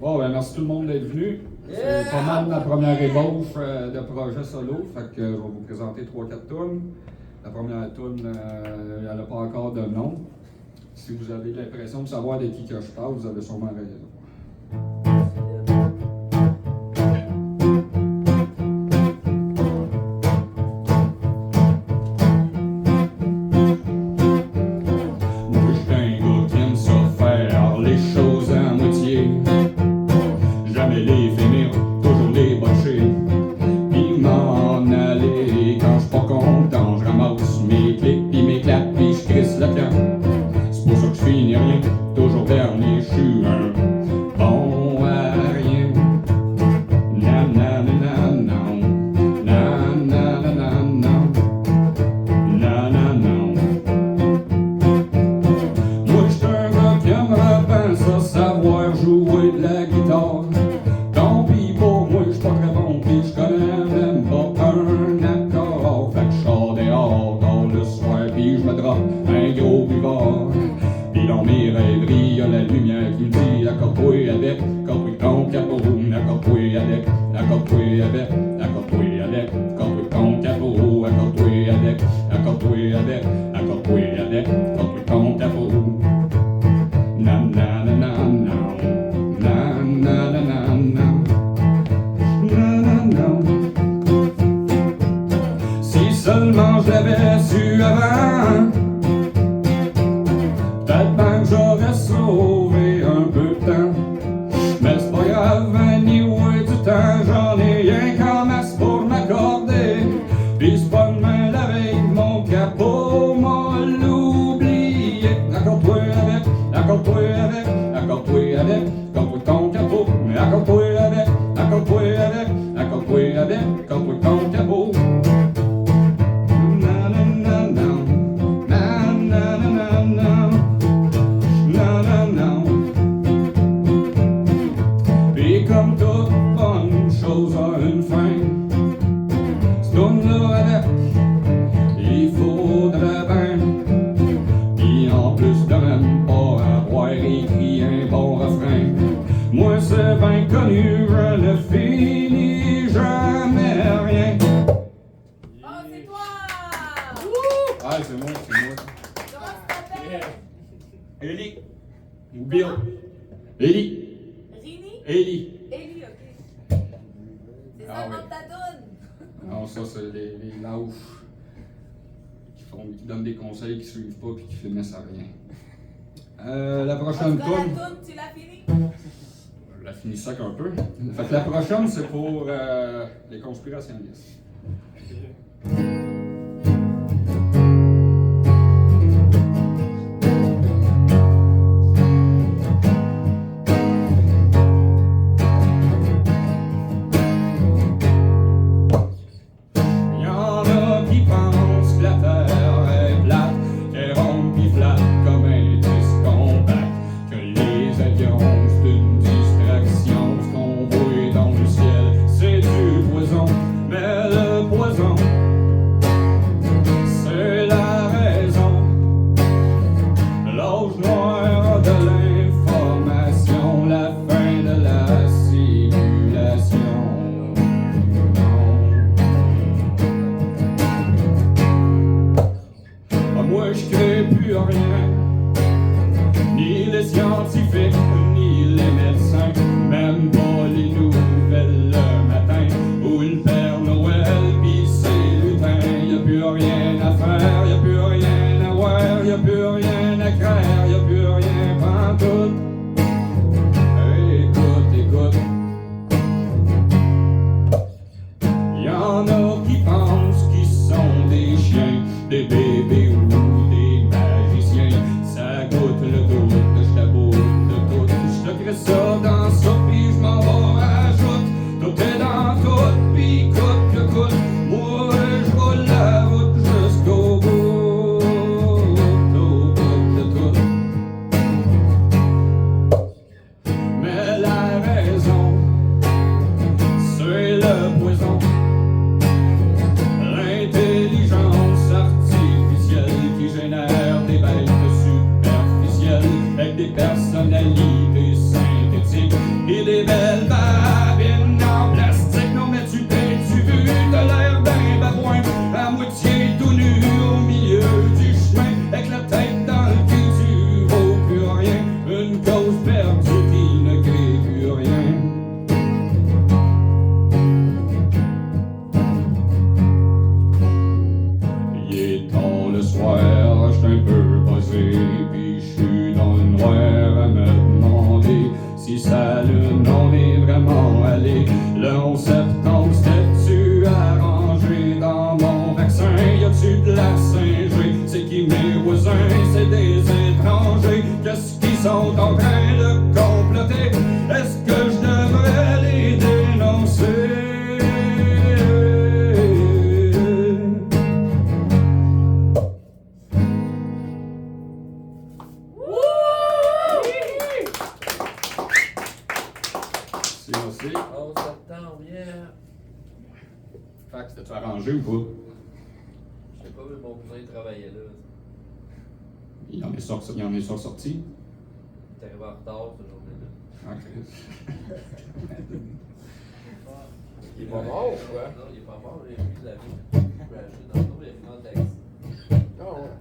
Bon, ben merci tout le monde d'être venu. C'est pas mal ma première ébauche de projet solo, fait que je vais vous présenter 3-4 tunes. La première tune, elle n'a pas encore de nom. Si vous avez l'impression de savoir de qui que je parle, vous avez sûrement raison. Toujours dernier, je suis un bon à rien. Na na na na na na na na na na na. Moi j'suis un gars qui aime rapin, ça savoir jouer de la guitare. Tant pis pour moi, j'suis pas très bon, pis j'connais même pas un accord. Fait que j'sors dehors dans le soir, pis j'me drape un gros buvard. Pis dans mes rêveries, y'a la lumière qui me dit accorde-toi avec, accorde-toi ton capot, accorde-toi avec, accorde-toi avec, accorde-toi avec, accorde-toi ton capot, accorde-toi avec, accorde-toi avec, accorde-toi avec, accorde-toi ton capot. Na na na na na na na na na na na na. Si seulement je l'avais su avant, j'aurais sauvé un peu de temps. Mais c'est pas grave, anyway, du temps, j'en ai rien qu'en masse pour m'accorder. Pis c'est pas demain la veille, mon capot m'a l'oublié. Accorde-toi avec, accorde-toi avec, accorde-toi avec, accorde-toi ton capot. Accorde-toi avec, accorde-toi avec, accorde-toi avec, accorde-toi ton capot. Comme toute bonne chose a une fin, ce tourne-là avec, il faudrait bien. Pis en plus de même pas avoir écrit un bon refrain. Moi c'est bien connu, je ne finis jamais rien. Oh, c'est toi! Ah, c'est moi, c'est moi. Comment tu t'appelles? Ellie. Ou Bill. Ellie. Rini? Ellie. Ellie, ok. C'est ça Ah le nom ouais. de ta toune? Non, ça, c'est les lauches qui donnent des conseils, qui suivent pas puis qui finissent à rien. La prochaine En tout cas, toune, la toune, tu l'as finie? je la finis sec un peu. Fait que la prochaine, c'est pour les conspirationnistes. Moi je crée plus rien, ni les scientifiques, ni les médecins, même pas les nouvelles le matin, ou le Père Noël pis ses lutins. Y'a plus rien à faire, y'a plus rien à voir, y'a plus rien à craindre, y'a plus rien pantoute. Écoute, écoute, y'en a qui pensent qu'ils sont des chiens, des bébés ou des magiciens. Ça goûte le doute, j't'aboute de tout. J'te ça dans ça, pis j'm'en vais rajoute. Tout est dans tout, pis coûte que coûte. Moi j'roule la route jusqu'au bout, au bout de tout. Mais la raison, c'est le poison. L'intelligence artificielle qui si sa lune, on est vraiment allé. Le 11 septembre, c'était-tu arrangé dans mon vaccin? Y a-tu de la Saint-G? C'est qui mes voisins? C'est des étrangers. Qu'est-ce qu'ils sont en train de comploter? Est-ce que je devrais les dénoncer? Aussi. 11 septembre, yeah! Fait que c'était-tu arrangé ou pas? Je sais pas, mais mon cousin il travaillait là. Il en est sorti. Il en est sorti. Il est arrivé en retard cette journée-là. Ok. Il est pas mort ou quoi? Non, il est pas mort, il a vu de la vie. Il a crashé dans le tour, il a fini en taxi. Ah ouais.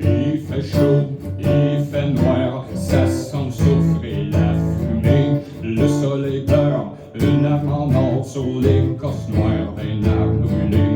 Il fait chaud, il fait noir, ça sent le soufre et la fumée. Le soleil pleure, une âme en or sur l'écorce noire d'un arbre brûlé.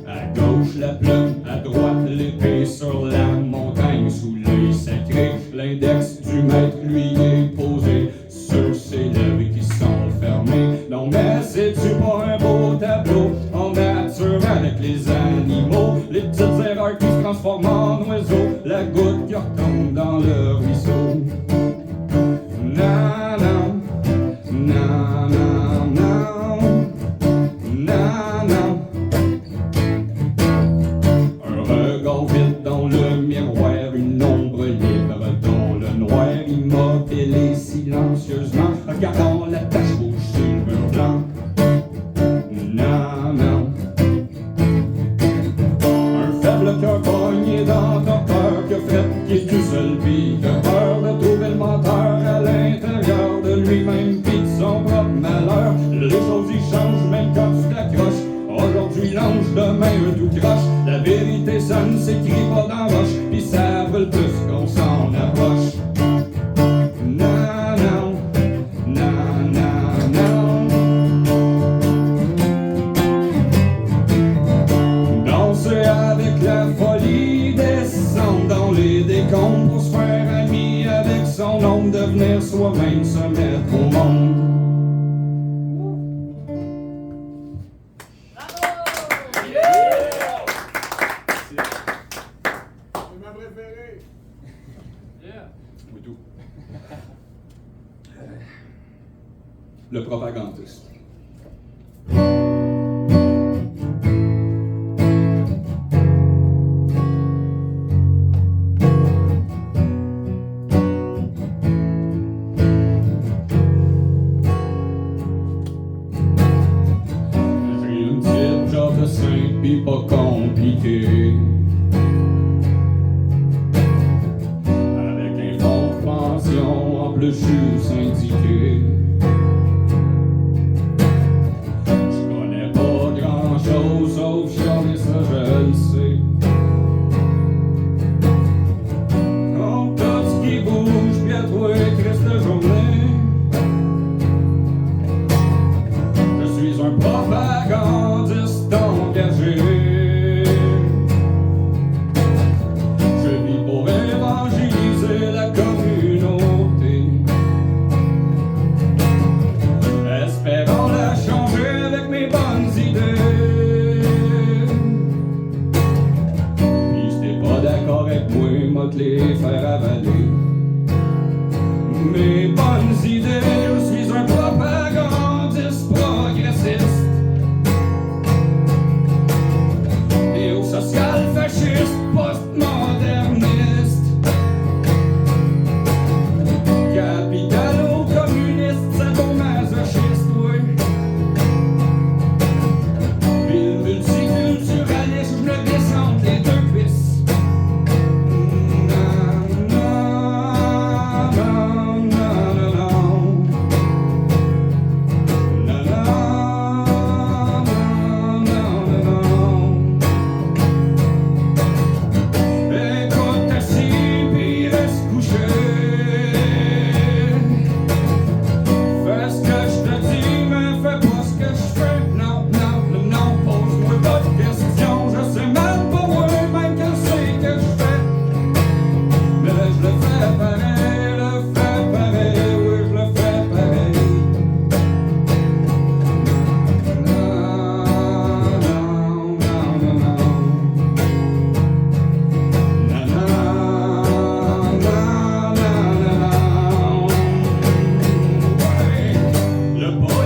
À gauche la plume, à droite l'épée sur la montagne sous l'œil sacré. L'index du maître lui est posé sur ses lèvres qui sont fermées. Non mais c'est-tu pas un beau tableau en nature avec les animaux? Les petites erreurs qui se transforment en oiseaux, la goutte qui retombe dans le ruisseau. Na na, na na na, na na. Un regard vide dans le miroir, une ombre libre dans le noir, immobile et silencieusement, regardant la tache rouge sur le mur blanc. Non, non. Un faible cœur pogné dans ton cœur, que Fred qui est tout seul, pis que peur de trouver le menteur à l'intérieur de lui-même, pis de son propre malheur. Les choses y changent même quand tu t'accroches. Aujourd'hui l'ange, demain un tout croche. La vérité ça ne s'écrit pas dans roche, pis ça brûle plus qu'on s'en approche. Non, non, non, non, non. Danser avec la folie, descendre dans les décombres pour se faire ami avec son ombre, devenir soi-même, se mettre au monde. C'est ma préférée. Yeah! Boudou. Le propagandiste. J'ai une petite job de simple pis pas compliqué. Avec un fonds de pension, en plus je suis syndiqué. Je connais pas grand chose sauf chialer, ça je le sais. On tout ce qui bouge, pis à toi, Christ de journée. Je suis un propagandiste engagé. Le